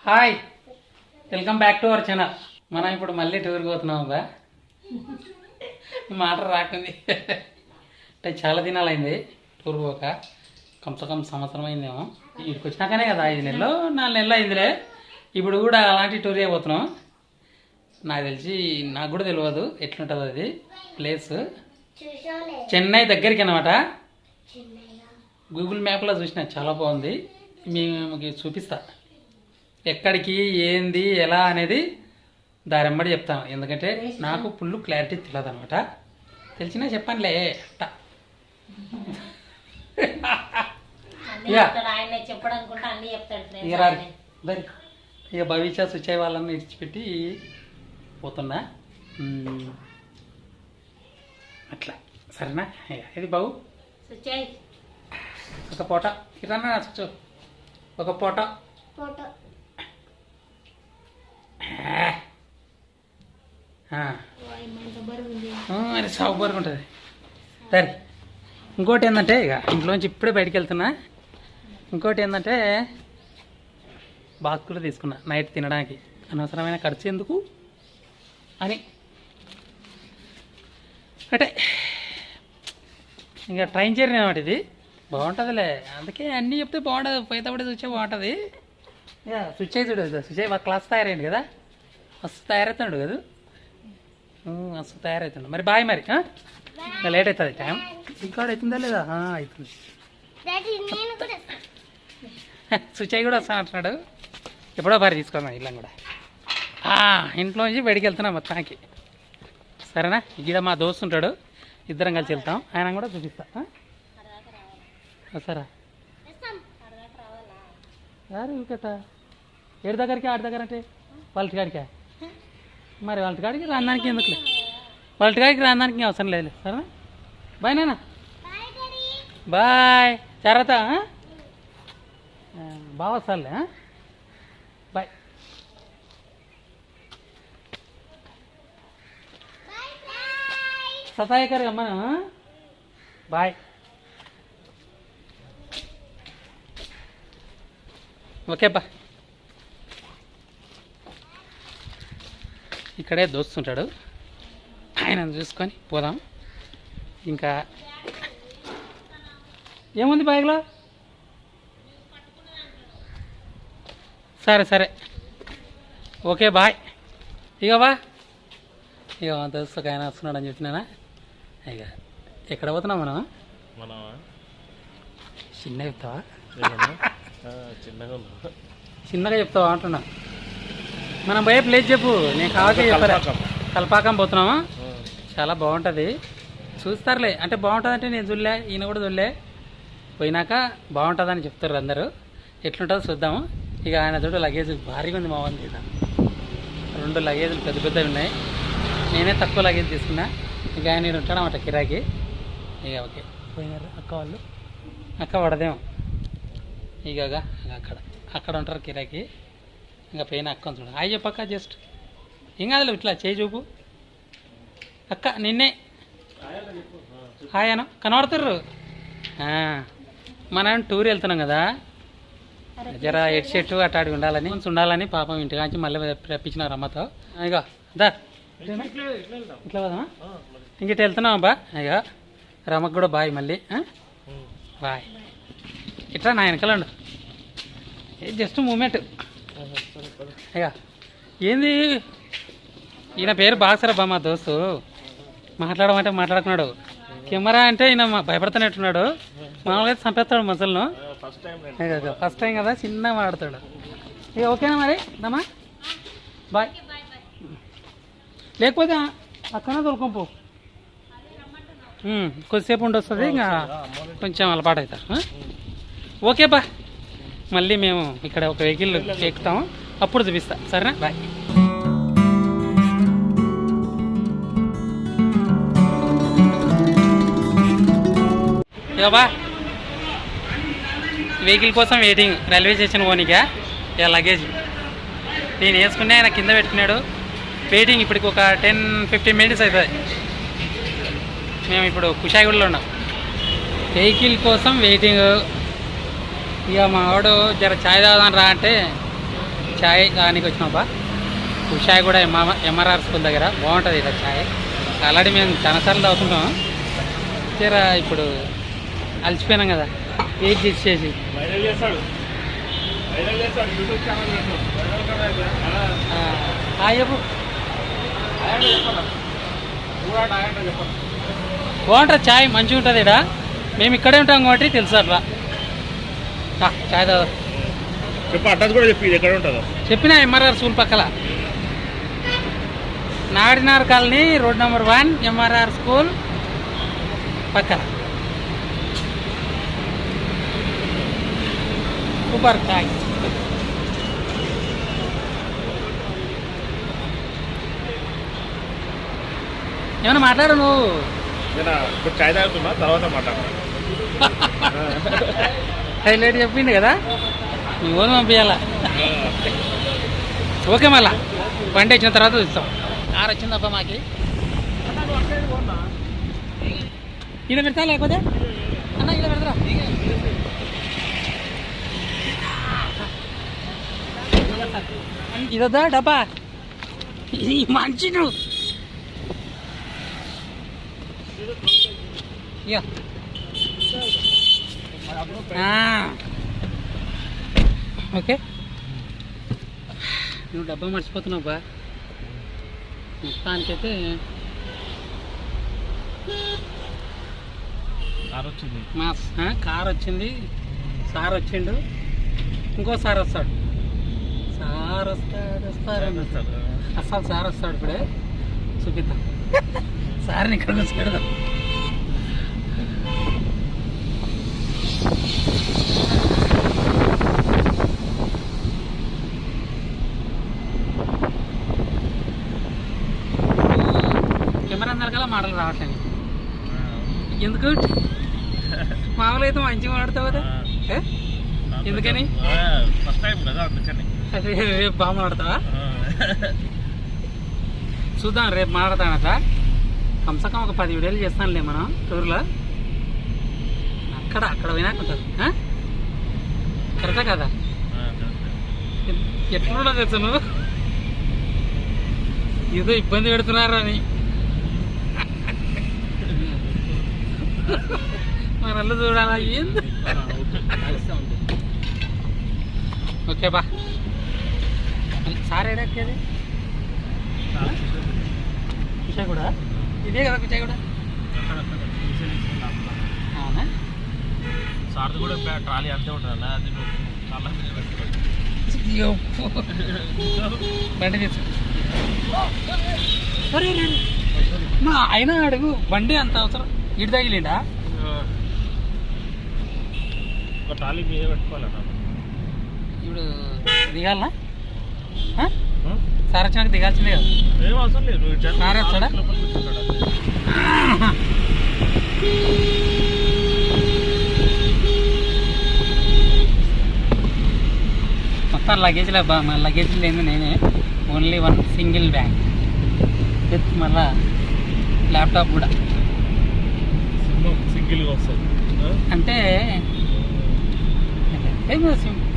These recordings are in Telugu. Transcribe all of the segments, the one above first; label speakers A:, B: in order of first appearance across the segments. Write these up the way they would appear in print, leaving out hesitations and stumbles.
A: Hi, welcome back to our channel. మనం ఇప్పుడు మళ్ళీ టూర్కి పోతున్నాం బా. మాట రాకుంది అంటే చాలా దినాలైంది టూర్ పోక. కమ్సకం సంవత్సరం అయిందేమో. ఇక్కడికి వచ్చినాకనే కదా 5 నెలలు 4 నెలలు అయిందిలే. ఇప్పుడు కూడా అలాంటి టూరే పోతున్నాం. నాకు తెలిసి నాకు కూడా తెలియదు ఎట్లుంటుంది అది ప్లేస్. చెన్నై దగ్గరికి అన్నమాట. గూగుల్ మ్యాప్లో చూసిన చాలా బాగుంది. మీకు చూపిస్తా ఎక్కడికి ఏంది ఎలా అనేది దారెంబడి చెప్తాను. ఎందుకంటే నాకు ఫుల్ క్లారిటీ తెలియదు అనమాట. తెలిసినా చెప్పనులే అట్ట. ఇక భవిష్య సుచయ్ వాళ్ళని ఇడిచిపెట్టి పోతున్నా అట్లా. సరేనా? ఇది బాబు ఒక పూట ఇరన్నా చూ ఒక పూట అది సూపర్గా ఉంటుంది. సరే, ఇంకోటి ఏంటంటే ఇక ఇంట్లోంచి ఇప్పుడే బయటికి వెళ్తున్నా. ఇంకోటి ఏంటంటే బాక్స్ కూడా తీసుకున్నా నైట్ తినడానికి. అనవసరమైన ఖర్చు ఎందుకు అని అంటే ఇంకా ట్రైన్ జర్నీ అనమాట. ఇది బాగుంటుందిలే, అందుకే అన్నీ చెప్తే బాగుంటుంది. పోయేటప్పుడే చూసే బాగుంటుంది. ఇక సుచయ్ చూడు, సుచయ్ బాగా క్లాస్ తయారైంది కదా, మస్తు తయారవుతున్నాడు కదా, మస్తు తయారవుతుండు. మరి బాయ్. మరి ఇంకా లేట్ అవుతుంది టైం. ఇంకా అవుతుందా లేదా? అవుతుంది. సుచయ్ కూడా వస్తాను అంటున్నాడు. ఎప్పుడో బారి తీసుకున్నాం ఇల్లం కూడా. ఇంట్లోంచి బయటికి వెళ్తున్నాం మొత్తానికి. సరేనా? ఇక్కడ మా దోస్తు ఉంటాడు, ఇద్దరం కలిసి వెళ్తాం. ఆయన కూడా చూపిస్తా. వస్తారా? యారు కథ ఏడు దగ్గరికి ఆడి దగ్గర అంటే వాళ్ళ కాడికా? మరి వాళ్ళ కాడికి రాందానికి ఎందుకులే, వాళ్ళ కాడికి రాందానికి అవసరం లేదు. సరేనా? బాయ్ నాన్న. బాయ్. జాగ్రత్త. బాగా వస్తాలే. బాయ్. సతాయకర్ అమ్మ. బాయ్. ఓకే బా. ఇక్కడే దోస్తుంటాడు, ఆయన చూసుకొని పోదాం. ఇంకా ఏముంది బ్యాగ్లో? సరే సరే, ఓకే బాయ్. ఇక బా. ఇక దోస్తు ఒక ఆయన వస్తున్నాడు అని చెప్పినానా. ఇక ఎక్కడ పోతున్నాం మనం? చిన్న చెప్తావా? చిన్నగా చెప్తావా అంటున్నా. మనం పోయే ప్లేస్ చెప్పు. నేను కావాల్సి చెప్పారా? కల్పాకం పోతున్నామా? చాలా బాగుంటుంది. చూస్తారులే, అంటే బాగుంటుంది అంటే నేను చూడలే, ఈయన కూడా చూడలే. పోయినాక బాగుంటుందని చెప్తారు అందరూ. ఎట్లుంటుందో చూద్దాము. ఇక ఆయన చూడు లగేజ్ భారీగా ఉంది. మా వాళ్ళకి 2 లగేజ్లు పెద్ద పెద్దవి ఉన్నాయి. నేనే తక్కువ లగేజ్ తీసుకున్నా. ఇక ఆయన ఉంటాడు అన్నమాట కిరాకి. ఇక ఓకే పోయినారు అక్క వాళ్ళు. అక్క పడదేమో. ఇక అక్కడ ఉంటారు కిరాకి. ఇంకా పైన అక్క చూడు. హాయ్ చెప్పక్క. జస్ట్ ఏం కాదు, ఇట్లా చేయి చూపు. అక్క నిన్నే హాయ్ అను. కనబడుతుర్రు. మనం టూర్ వెళ్తున్నాం కదా, జర హెడ్ సెట్ అట్టాడి ఉండాలని ఉండాలని పాపం ఇంటికాంచి మళ్ళీ రప్పించినారు అమ్మతో. ఇక దా ఇట్లా పోదామా? ఇంకటి వెళ్తున్నాం అబ్బా. ఇక రమ్మకు కూడా బాయ్. మళ్ళీ బాయ్. ఇట్లా నా వెనకాలండు. Just moment. ఇక ఏంది ఈయన పేరు బాక్సరబ్బా, మా దోస్తు. మాట్లాడమంటే మాట్లాడుకున్నాడు. కెమెరా అంటే ఈయన భయపడుతున్నట్టున్నాడు. మామూలుగా అయితే చంపేస్తాడు మనుషులను. ఫస్ట్ టైం కదా, చిన్నగా మాట్లాడతాడు. ఇక ఓకేనా మరి? దమ్మా బాయ్. లేకపోతే అక్కడనే తోలుకోపో. కొద్దిసేపు ఉండొస్తుంది, ఇంకా కొంచెం అలవాటు అవుతారు. ఓకే బా. మళ్ళీ మేము ఇక్కడ ఒక వెహికల్ ఎక్కుతాము, అప్పుడు చూపిస్తా. సరేనా? బాయ్. ఇక బా, వెహికల్ కోసం వెయిటింగ్. Railway station పోనీకా. ఇక లగేజ్ నేను వేసుకునే ఆయన కింద పెట్టుకున్నాడు. వెయిటింగ్ ఇప్పటికి ఒక 10-15 మినిట్స్ అవుతుంది. మేము ఇప్పుడు కుషాయిగూడలో ఉన్నాం. వెహికల్ కోసం వెయిటింగ్. ఇక మా వాడు జర ఛాయ్ తాగుదాం రా అంటే ఛాయ్ దానికి వచ్చినావా ఉషాయ్ కూడా ఎంఆర్ఆర్ స్కూల్ దగ్గర బాగుంటుంది ఇక్కడ ఛాయ్. ఆల్రెడీ మేము చాలాసార్లు తాగుతుంటాం. తీరా ఇప్పుడు అలసిపోయినాం కదా వెయిట్ చేసి. చెప్పు బాగుంటుంది ఛాయ్, మంచిగా ఉంటుంది ఇక్కడ. మేము ఇక్కడే ఉంటాం కాబట్టి తెలుసు అట్లా. ఛాయ్ తాగు
B: చెప్పు, అడ్రస్ కూడా చెప్పి ఎక్కడ ఉంటుందో
A: చెప్పిన. ఎంఆర్ఆర్ స్కూల్ పక్కల Nadinar colony road number 1 MRR school పక్కన. సూపర్ ఛాయ్. ఏమన్నా మాట్లాడు నువ్వు.
B: ఇప్పుడు ఛాయ్ తాగుతున్నా, తర్వాత మాట్లాడుతున్నా.
A: హైలైట్ చెప్పింది కదా, నీ ఓన్ పంపించాలా. ఓకే, మళ్ళా బండి వచ్చిన తర్వాత చూస్తాం. కార్ వచ్చిందబ్బా మాకి. ఇలా పెడతా లేకపోతే అన్న ఇలా పెడతారా. ఇదొద్దా డబ్బా, ఇది మంచి నువ్వు. ఓకే, నువ్వు డబ్బా మర్చిపోతున్నావు బా. మొత్తానికైతే మా కార్ వచ్చింది, సార్ వచ్చిండు, ఇంకో సార్ వస్తాడు. అసలు సార్ వస్తాడు ఇప్పుడే, చూపిద్దాం. సార్ని ఇక్కడ వచ్చాడు. కెమెరా అందరికల్లా మాటలు రావట్లేదు ఎందుకు? మామూలు అయితే మంచిగా మాట్లాడతావు కదా, ఎందుకని? రేపు బాగా మాట్లాడతావా? చూద్దాం, రేపు మాట్లాడతానట. కంసకం ఒక 10 వీడియోలు చేస్తానులే మనం టూర్లో. అక్కడ వినాక ఉంటుంది. కరెక్టా కదా? ఎట్లా తెలుసు నువ్వు ఏదో ఇబ్బంది పెడుతున్నారు అని. మనల్ని చూడాలా ఏంది? ఓకే బా. సార్ ఏడెక్కేది కుషా కూడా ఇదే కదా, కుషా కూడా అవునా?
B: సార్ది కూడా ట్రాలీ అంతే ఉంటుంది. అది చాలా
A: బండి తీసు. అయినా అడుగు, బండి అంత అవసరం. ఇటు తగిలిండా
B: ఒక ట్రాలీ మీద పెట్టుకోవాలన్నా.
A: ఇప్పుడు దిగాలనా? సార్ వచ్చినాక దిగాల్సిందే కదా.
B: ఏం అవసరం లేదు.
A: సార్ వస్తాడా? మొత్తం లగేజ్లే బా. మన లగేజ్ లేదు, నేనే ఓన్లీ 1 సింగిల్ బ్యాగ్ విత్ మళ్ళా ల్యాప్టాప్ కూడా.
B: సింగిల్గా వస్తుంది
A: అంటే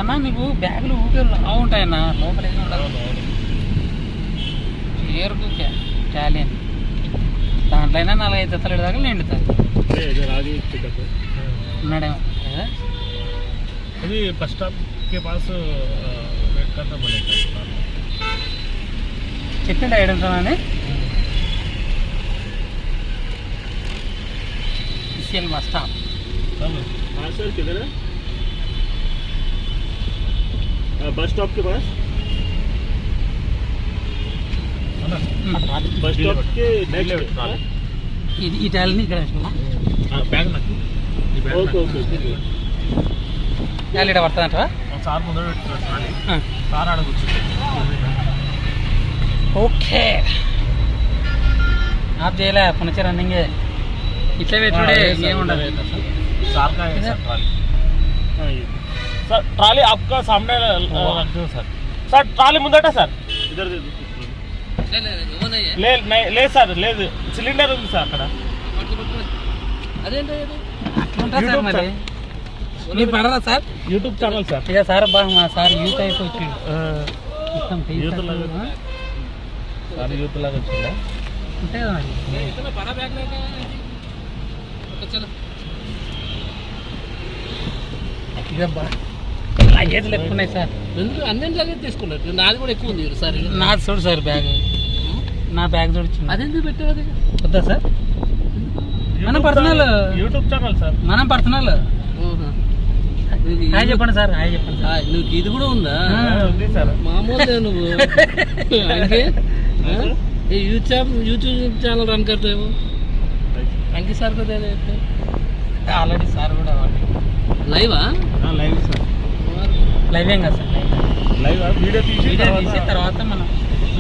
A: అన్నా నీకు బ్యాగులు ఊకే బాగుంటాయన్నా, లోపల ఏమి ఉండదు. పేరుకు ఇటాలియన్ దాంట్లో అయినా 4-5 జతలు దాకా నిండుతుంది. ఉన్నాడేమో కదా.
B: అది బస్ స్టాప్ కే పాస్ వెయిట్ करना पड़ेगा.
A: చెప్పిండా ఏడుంటానని. C L bus stop.
B: हाँ सर, किधर है? बस स्टॉप के पास. बस स्टॉप के नेक्स्ट
A: इटालियन ఇక్కడ
B: బ్యాగ్ నాకు. ఓకే ఓకే
A: యాలిడ పడతాడంటవా?
B: సార్ ముందర పెట్టుకోవాలి. సార్ ఆడ కూర్చుంది.
A: ఓకే आप చేయలే పునచ రన్నింగ్ ఇట్లా పెట్టుడే ఏం ఉండదు.
B: सार का है सर ट्राली. सर ट्राली आपका सामने रख दो सर. सर ट्राली मुंदట सर. इधर दे दो. లే సార్, లేదు సిలిండర్ ఉంది సార్ అక్కడ.
A: సార్ మరి మీరు పడరా సార్?
B: YouTube channel sir.
A: ఇక సార్ బాగా మా సార్ యూత్ అయిపోయి మొత్తం టీ
B: యూత్ లాగా సార్ యూత్ లాగా వచ్చిందా
A: అంతే కదా ఇదబ్బా లగేజ్లు ఎక్కువ ఉన్నాయి సార్.
C: ఎందుకు అన్ని లగేజ్ తీసుకున్నారు? నాది కూడా ఎక్కువ ఉంది సార్.
A: నాది చూడు సార్ బ్యాగ్, నా బ్యాగ్ చూడొచ్చు.
C: అదెందుకు పెట్టావు? అది
A: వద్దా సార్? మనం పర్సనల్
B: యూట్యూబ్ ఛానల్ సార్,
A: మనం పర్సనల్. హాయ్ చెప్పండి సార్. హాయ్ చెప్పండి సార్.
C: నువ్వు ఇది కూడా ఉందా?
B: ఉంది సార్.
C: మామూలు నువ్వు यूट्यूब चैनल रन करते हो अंकित सर को दे देते
A: ఆల్రెడీ సార్ కూడా
C: लाइव
B: లైవ్ సార్.
A: లైవ్ ఏం కదా సార్,
B: లైవ్ వీడియో
A: తీసిన తర్వాత మనం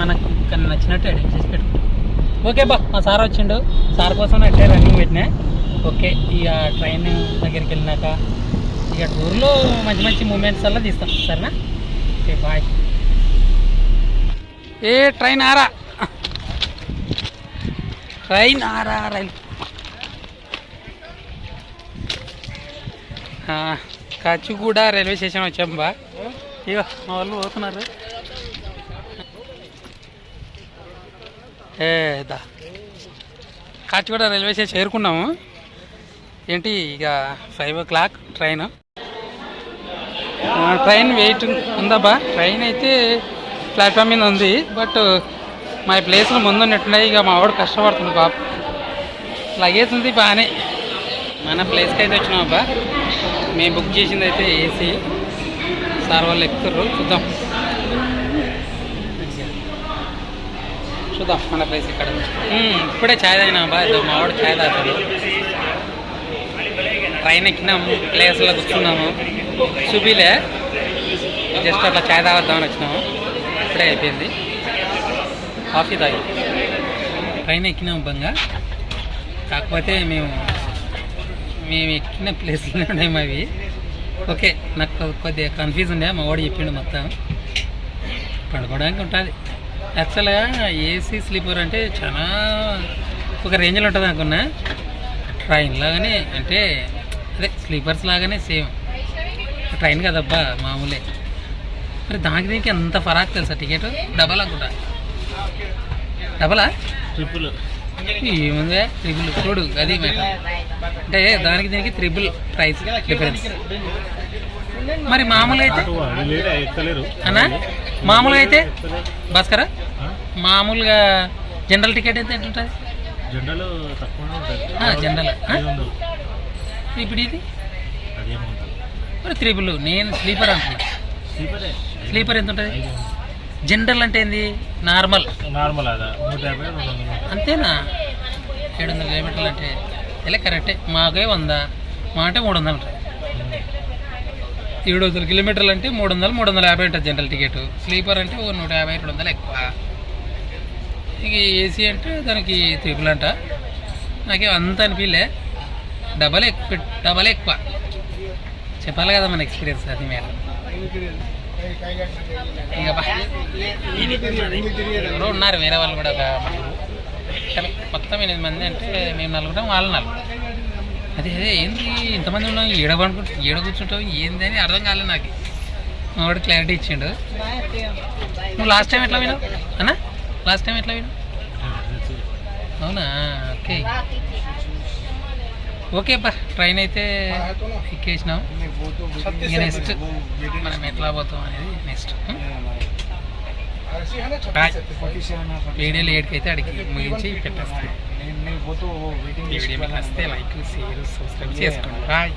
A: మనకు నచ్చినట్టు ఎడిట్ చేసి పెట్టుకుంటాం. ఓకే బా, మా సార్ వచ్చిండు, సార్ కోసం అట్లే రన్నింగ్ పెట్టినా. ఓకే, ఇక ట్రైన్ దగ్గరికి వెళ్ళినాక ఇక టూర్లో మంచి మంచి మూమెంట్స్ అలా తీస్తాం సరేనా. Okay bye. ఏ ట్రైన్ ఆరా, ట్రైన్ ఆరా, రైలు కాచిగూడ రైల్వే స్టేషన్ వచ్చాం బా. ఇక మా వాళ్ళు పోతున్నారు. దా కాచిగూడ రైల్వే స్టేషన్ చేరుకున్నాము. ఏంటి ఇక 5 o'clock ట్రైన్. ట్రైన్ వెయిట్ ఉందబ్బా. ట్రైన్ అయితే ప్లాట్ఫామ్ మీద ఉంది, బట్ మా ప్లేస్లో ముందు ఉన్నట్టున్నాయి. ఇక మా వాడు కష్టపడుతుంది బాబు. లగేజ్ ఉంది బాగానే. మన ప్లేస్కి అయితే వచ్చినాం అబ్బా. మేము బుక్ చేసింది అయితే ఏసీ. సార్ వాళ్ళు ఎక్కుతారు, చూద్దాం చూద్దాం మన ప్లేస్ ఇక్కడ. ఇప్పుడే ఛాయ్ తాగినా అబ్బా. మా వాడు ఛాయ్ తాగుతాడు. ట్రైన్ ఎక్కినాము, ప్లేస్లో కూర్చున్నాము. చూపిలే, జస్ట్ అట్లా ఛాయ్ తాగొద్దామని వచ్చినాము. ఇప్పుడే అయిపోయింది, కాఫీ తాగి ట్రైన్ ఎక్కినాము బంగా. కాకపోతే మేము ఎక్కిన ప్లేస్లోనే ఉన్నాయి అవి. ఓకే, నాకు కొద్దిగా కన్ఫ్యూజ్ ఉండే. మా వాడు చెప్పిండు మొత్తం పడుకోవడానికి ఉంటుంది. యాక్చువల్గా ఏసీ స్లీపర్ అంటే చాలా ఒక రేంజ్లో ఉంటుంది అనుకున్నా. ట్రైన్ లాగానే అంటే అదే స్లీపర్స్ లాగానే సేమ్. ట్రైన్ కదబ్బా, మామూలే. మరి దానికి దీనికి ఎంత ఫరాక్ తెలుసా? టికెట్ డబల్ అనుకుంటా. డబలా
B: ట్రిపుల్
A: ఏముంది? ట్రిపుల్ చూడు, అది మ్యాటర్. అంటే దానికి దీనికి ట్రిపుల్ ప్రైస్ డిఫరెన్స్. మరి మామూలుగా అయితే అన్నా, మామూలుగా అయితే భాస్కరా, మామూలుగా జనరల్ టికెట్ అయితే ఎంత ఉంటుంది?
B: జనరల్ తక్కువ.
A: జనరల్ ఇప్పుడు ఇది మరి ట్రిపుల్. నేను స్లీపర్ అంటున్నా. స్లీపర్ ఎంత ఉంటుంది? జనరల్ అంటే ఏంది? నార్మల్.
B: అదా 150
A: అంతేనా? 700 కిలోమీటర్లు అంటే ఇలా కరెక్టే. మాకే 100, మా అంటే 300 ఉంటుంది. 700 కిలోమీటర్లు అంటే 300, 350 ఉంటుంది జనరల్ టికెట్. స్లీపర్ అంటే 150, 200 ఎక్కువ. ఇక ఏసీ అంటే దానికి ట్రిపుల్ అంట. నాకే అంత అనిపించలే. డబల్ ఎక్కువ చెప్పాలి కదా మన ఎక్స్పీరియన్స్. అది మేడం. ఇక ఎవరో ఉన్నారు వేరే వాళ్ళు కూడా. మొత్తం 8 మంది అంటే మేము 4 వాళ్ళు 4. అదే ఏంది ఇంతమంది ఉన్నాం, ఏడ కూర్చుంటావు ఏంది అని అర్థం కాలేదు నాకు. మా వాడు క్లారిటీ ఇచ్చిండు. నువ్వు లాస్ట్ టైం ఎట్లా విన్నావు అన్నా? లాస్ట్ టైం ఎట్లా విన్నావు? అవునా? ఓకే ఓకే బా. ట్రైన్ అయితే ఎక్కేసినాం. ఇక నెక్స్ట్ మనం ఎట్లా పోతాం అనేది నెక్స్ట్ వీడియోలు ఏడికైతే అడిగి ముగించి పెట్టేస్తాం. వీడియో మీకు నచ్చితే లైక్, షేర్, సబ్స్క్రైబ్ చేసుకోండి. బాయ్.